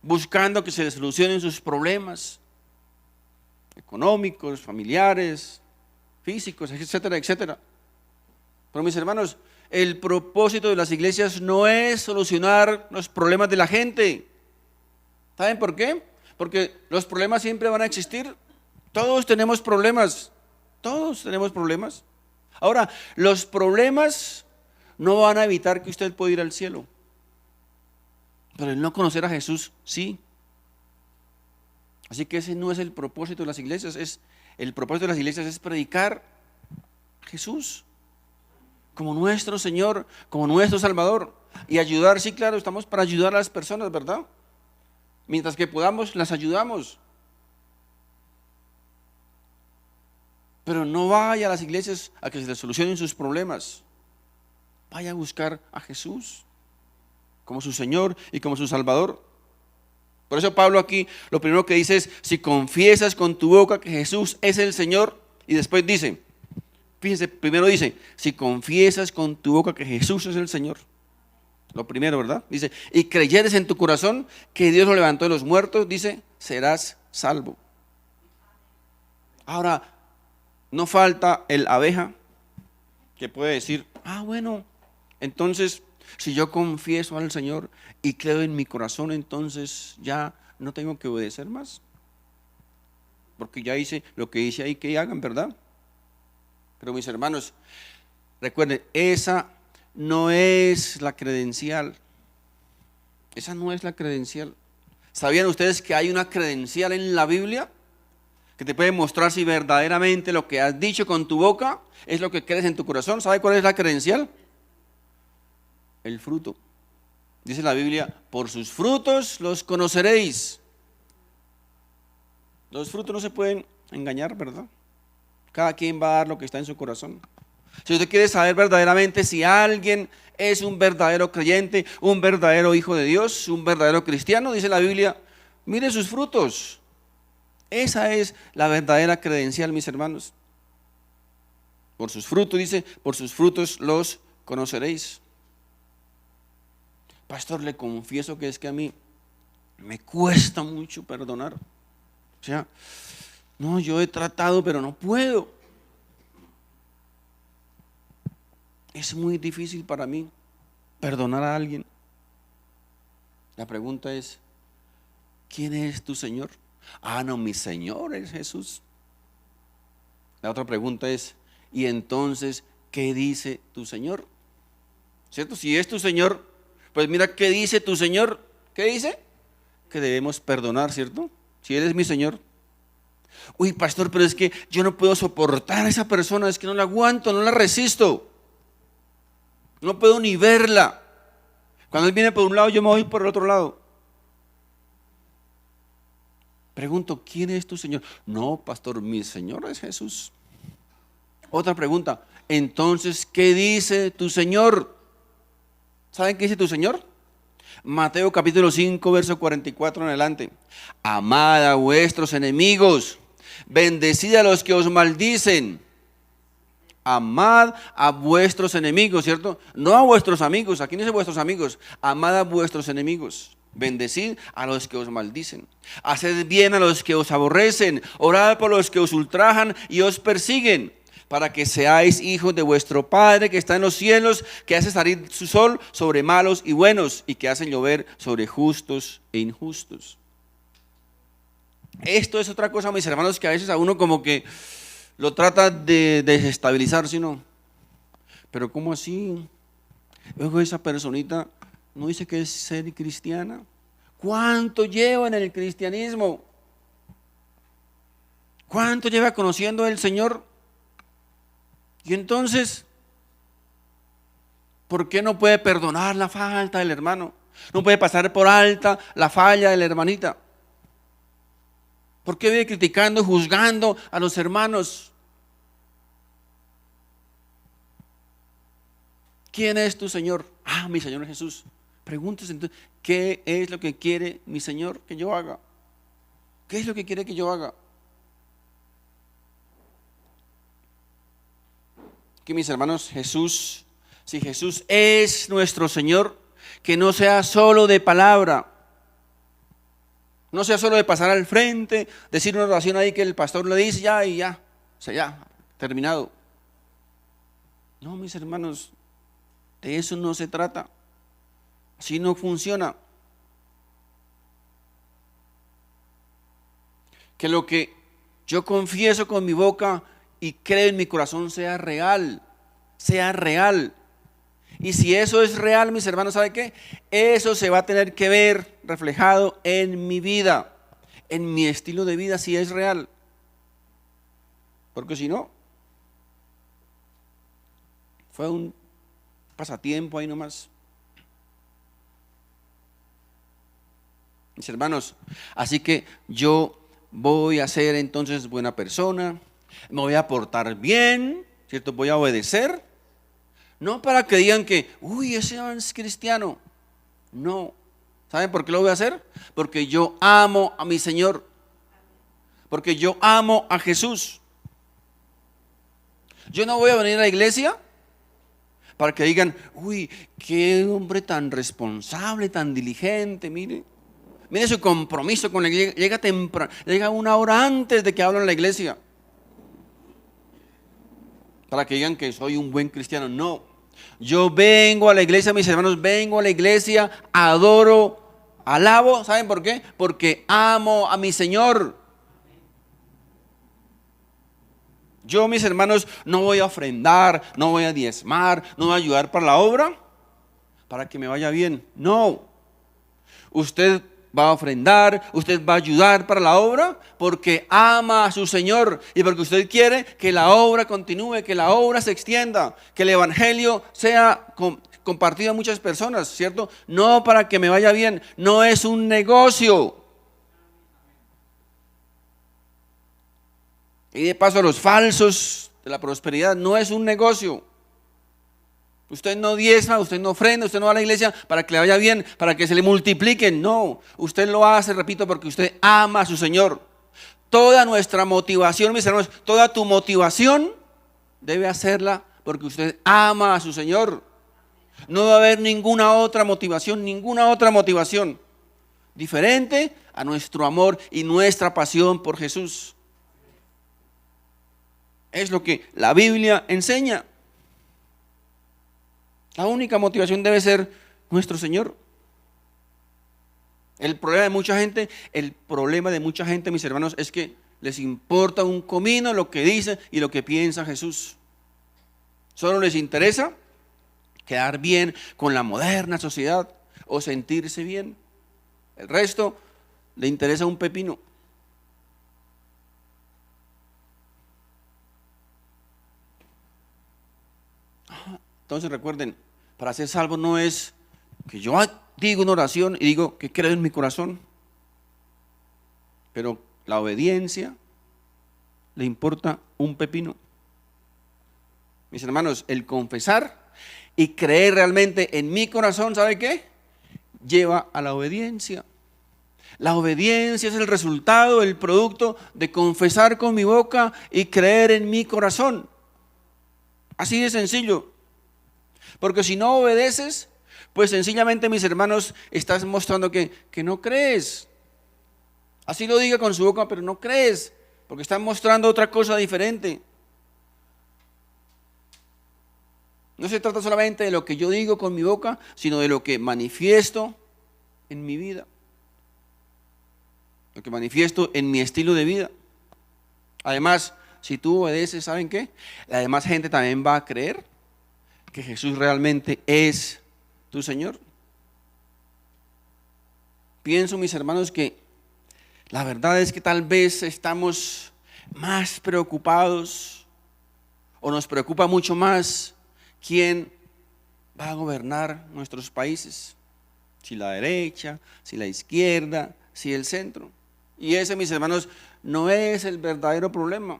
[SPEAKER 1] buscando que se les solucionen sus problemas económicos, familiares, físicos, etcétera, etcétera. Pero mis hermanos, el propósito de las iglesias no es solucionar los problemas de la gente. ¿Saben por qué? Porque los problemas siempre van a existir. Todos tenemos problemas. Todos tenemos problemas. Ahora, los problemas no van a evitar que usted pueda ir al cielo. Pero el no conocer a Jesús, sí. Así que ese no es el propósito de las iglesias. El propósito de las iglesias es predicar a Jesús como nuestro Señor, como nuestro Salvador, y ayudar. Sí, claro, estamos para ayudar a las personas, ¿verdad? Mientras que podamos, las ayudamos. Pero no vaya a las iglesias a que se les solucionen sus problemas. Vaya a buscar a Jesús como su Señor y como su Salvador. Por eso Pablo aquí lo primero que dice es, si confiesas con tu boca que Jesús es el Señor, y después dice, fíjense, primero dice, si confiesas con tu boca que Jesús es el Señor. Lo primero, ¿verdad? Dice, y creyeres en tu corazón que Dios lo levantó de los muertos, dice, serás salvo. Ahora, no falta el abeja que puede decir, bueno, entonces, si yo confieso al Señor y creo en mi corazón, entonces ya no tengo que obedecer más. Porque ya hice lo que dice ahí que hagan, ¿verdad? Pero mis hermanos, recuerden, esa no es la credencial. Esa no es la credencial. ¿Sabían ustedes que hay una credencial en la Biblia que te puede mostrar si verdaderamente lo que has dicho con tu boca es lo que crees en tu corazón? ¿Sabe cuál es la credencial? El fruto. Dice la Biblia, por sus frutos los conoceréis. Los frutos no se pueden engañar, ¿verdad? Cada quien va a dar lo que está en su corazón. Si usted quiere saber verdaderamente si alguien es un verdadero creyente, un verdadero hijo de Dios, un verdadero cristiano, dice la Biblia, mire sus frutos. Esa es la verdadera credencial, mis hermanos. Por sus frutos, dice, por sus frutos los conoceréis. Pastor, le confieso que es que a mí me cuesta mucho perdonar. O sea, no, yo he tratado, pero no puedo. Es muy difícil para mí perdonar a alguien. La pregunta es, ¿quién es tu Señor? Ah, no, mi Señor es Jesús. La otra pregunta es, ¿y entonces qué dice tu Señor? ¿Cierto? Si es tu Señor, pues mira qué dice tu Señor. ¿Qué dice? Que debemos perdonar, ¿cierto? Si Él es mi Señor. Uy, pastor, pero es que yo no puedo soportar a esa persona, es que no la aguanto, no la resisto. No puedo ni verla. Cuando Él viene por un lado, yo me voy por el otro lado. Pregunto, ¿quién es tu Señor? No, pastor, mi Señor es Jesús. Otra pregunta, entonces, ¿qué dice tu Señor? ¿Saben qué dice tu Señor? Mateo capítulo 5, verso 44 en adelante. Amad a vuestros enemigos, bendecid a los que os maldicen. Amad a vuestros enemigos, ¿cierto? No a vuestros amigos, aquí no dice vuestros amigos. Amad a vuestros enemigos. Bendecid a los que os maldicen. Haced bien a los que os aborrecen. Orad por los que os ultrajan y os persiguen, para que seáis hijos de vuestro Padre que está en los cielos, que hace salir su sol sobre malos y buenos, y que hace llover sobre justos e injustos. Esto es otra cosa, mis hermanos, que a veces a uno como que lo trata de desestabilizar, ¿sí no? Pero ¿cómo así? Luego esa personita no dice que es ser cristiana. ¿Cuánto lleva en el cristianismo? ¿Cuánto lleva conociendo al Señor? Y entonces, ¿por qué no puede perdonar la falta del hermano? No puede pasar por alta la falla de la hermanita. ¿Por qué vive criticando, juzgando a los hermanos? ¿Quién es tu Señor? Ah, mi Señor Jesús. Pregúntese entonces, ¿qué es lo que quiere mi Señor que yo haga? ¿Qué es lo que quiere que yo haga? Que mis hermanos, Jesús, si Jesús es nuestro Señor, que no sea solo de palabra, no sea solo de pasar al frente, decir una oración ahí que el pastor le dice ya y ya, o sea, ya, terminado. No, mis hermanos, de eso no se trata. Así no funciona. Que lo que yo confieso con mi boca y creo en mi corazón sea real, sea real. Y si eso es real, mis hermanos, ¿sabe qué? Eso se va a tener que ver reflejado en mi vida, en mi estilo de vida, si es real. Porque si no, fue un pasatiempo ahí nomás. Mis hermanos, así que yo voy a ser entonces buena persona, me voy a portar bien, ¿cierto? Voy a obedecer. No para que digan que, uy, ese es cristiano. No. ¿Saben por qué lo voy a hacer? Porque yo amo a mi Señor. Porque yo amo a Jesús. Yo no voy a venir a la iglesia para que digan, uy, qué hombre tan responsable, tan diligente, mire. Mire su compromiso con la iglesia. Llega temprano, llega una hora antes de que hablen en la iglesia. Para que digan que soy un buen cristiano. No. Yo vengo a la iglesia, mis hermanos, vengo a la iglesia, adoro, alabo. ¿Saben por qué? Porque amo a mi Señor. Yo, mis hermanos, no voy a ofrendar, no voy a diezmar, no voy a ayudar para la obra, para que me vaya bien. No. Usted va a ofrendar, usted va a ayudar para la obra porque ama a su Señor y porque usted quiere que la obra continúe, que la obra se extienda, que el evangelio sea compartido a muchas personas, ¿cierto? No para que me vaya bien, no es un negocio. Y de paso a los falsos de la prosperidad, no es un negocio. Usted no diezma, usted no ofrenda, usted no va a la iglesia para que le vaya bien, para que se le multipliquen. No, usted lo hace, repito, porque usted ama a su Señor. Toda nuestra motivación, mis hermanos, toda tu motivación debe hacerla porque usted ama a su Señor. No va a haber ninguna otra motivación diferente a nuestro amor y nuestra pasión por Jesús. Es lo que la Biblia enseña. La única motivación debe ser nuestro Señor. El problema de mucha gente, mis hermanos, es que les importa un comino lo que dice y lo que piensa Jesús. Solo les interesa quedar bien con la moderna sociedad o sentirse bien. El resto le interesa un pepino. Entonces recuerden, para ser salvo no es que yo digo una oración y digo que creo en mi corazón, pero la obediencia le importa un pepino. Mis hermanos, el confesar y creer realmente en mi corazón, ¿sabe qué? Lleva a la obediencia. La obediencia es el resultado, el producto de confesar con mi boca y creer en mi corazón. Así de sencillo. Porque si no obedeces, pues sencillamente, mis hermanos, estás mostrando que no crees. Así lo diga con su boca, pero no crees, porque estás mostrando otra cosa diferente. No se trata solamente de lo que yo digo con mi boca, sino de lo que manifiesto en mi vida. Lo que manifiesto en mi estilo de vida. Además, si tú obedeces, ¿saben qué? La demás gente también va a creer que Jesús realmente es tu Señor. Pienso, mis hermanos, que la verdad es que tal vez estamos más preocupados o nos preocupa mucho más quién va a gobernar nuestros países. Si la derecha, si la izquierda, si el centro. Y ese, mis hermanos, no es el verdadero problema.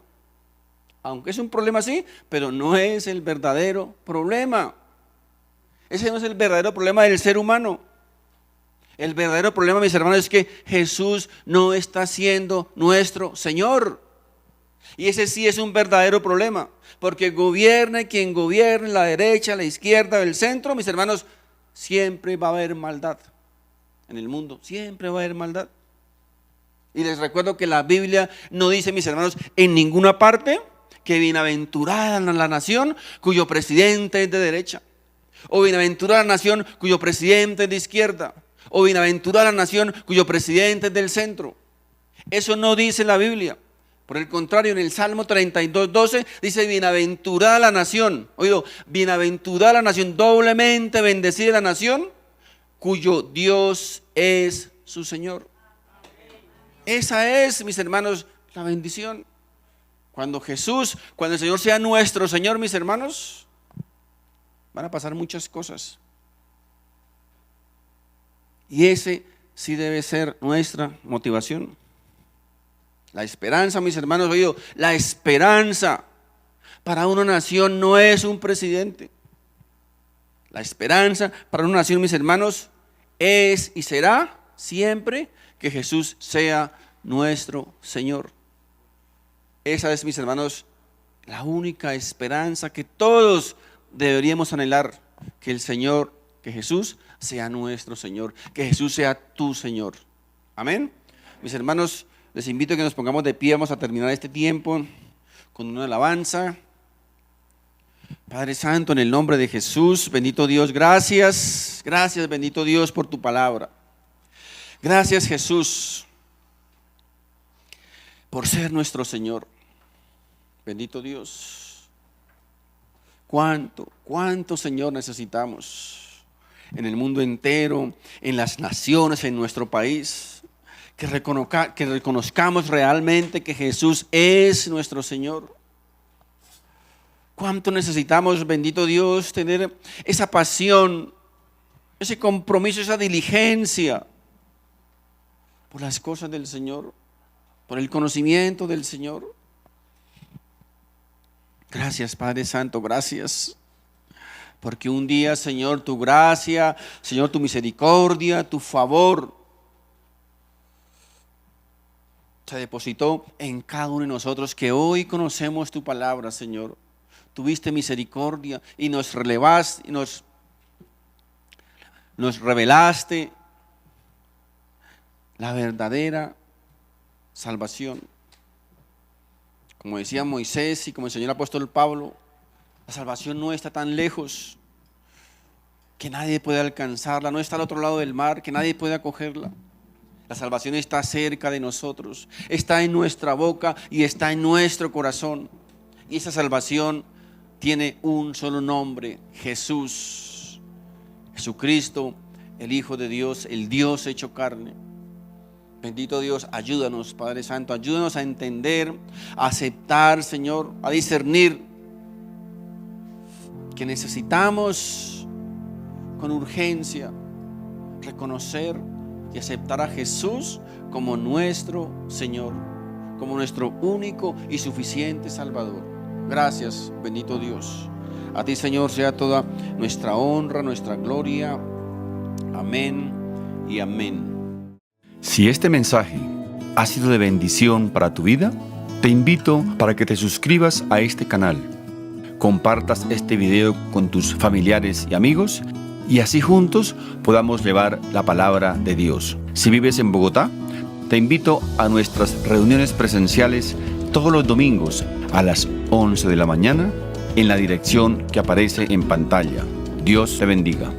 [SPEAKER 1] Aunque es un problema sí, pero no es el verdadero problema. Ese no es el verdadero problema del ser humano. El verdadero problema, mis hermanos, es que Jesús no está siendo nuestro Señor. Y ese sí es un verdadero problema. Porque gobierne quien gobierne, la derecha, la izquierda, el centro, mis hermanos, siempre va a haber maldad en el mundo. Siempre va a haber maldad. Y les recuerdo que la Biblia no dice, mis hermanos, en ninguna parte que bienaventurada la nación cuyo presidente es de derecha, o bienaventurada la nación cuyo presidente es de izquierda, o bienaventurada la nación cuyo presidente es del centro. Eso no dice la Biblia. Por el contrario, en el Salmo 32:12 dice bienaventurada la nación, oído, bienaventurada la nación, doblemente bendecida la nación cuyo Dios es su Señor. Esa es, mis hermanos, la bendición. Cuando el Señor sea nuestro Señor, mis hermanos, van a pasar muchas cosas. Y ese sí debe ser nuestra motivación. La esperanza, mis hermanos, oído, la esperanza para una nación no es un presidente. La esperanza para una nación, mis hermanos, es y será siempre que Jesús sea nuestro Señor. Esa es, mis hermanos, la única esperanza que todos deberíamos anhelar, que el Señor, que Jesús sea nuestro Señor, que Jesús sea tu Señor. Amén. Mis hermanos, les invito a que nos pongamos de pie. Vamos a terminar este tiempo con una alabanza. Padre Santo, en el nombre de Jesús, bendito Dios, gracias, bendito Dios, por tu palabra. Gracias, Jesús, por ser nuestro Señor. Bendito Dios. Cuánto, Señor, necesitamos en el mundo entero, en las naciones, en nuestro país, que reconozcamos realmente que Jesús es nuestro Señor. Cuánto necesitamos, bendito Dios, tener esa pasión, ese compromiso, esa diligencia por las cosas del Señor, por el conocimiento del Señor. Gracias, Padre Santo, gracias. Porque un día, Señor, tu gracia, Señor, tu misericordia, tu favor se depositó en cada uno de nosotros que hoy conocemos tu palabra, Señor. tuviste misericordia y nos relevaste, y nos revelaste la verdadera salvación. Como decía Moisés y como enseñó el apóstol Pablo, la salvación no está tan lejos que nadie puede alcanzarla, no está al otro lado del mar, que nadie puede acogerla. La salvación está cerca de nosotros, está en nuestra boca y está en nuestro corazón. Y esa salvación tiene un solo nombre: Jesús. Jesucristo, el Hijo de Dios, el Dios hecho carne. Bendito Dios, ayúdanos, Padre Santo, ayúdanos a entender, a aceptar, Señor, a discernir que necesitamos con urgencia reconocer y aceptar a Jesús como nuestro Señor, como nuestro único y suficiente Salvador. Gracias, bendito Dios. A ti, Señor, sea toda nuestra honra, nuestra gloria. Amén y amén.
[SPEAKER 2] Si este mensaje ha sido de bendición para tu vida, te invito para que te suscribas a este canal, compartas este video con tus familiares y amigos y así juntos podamos llevar la palabra de Dios. Si vives en Bogotá, te invito a nuestras reuniones presenciales todos los domingos a las 11 de la mañana en la dirección que aparece en pantalla. Dios te bendiga.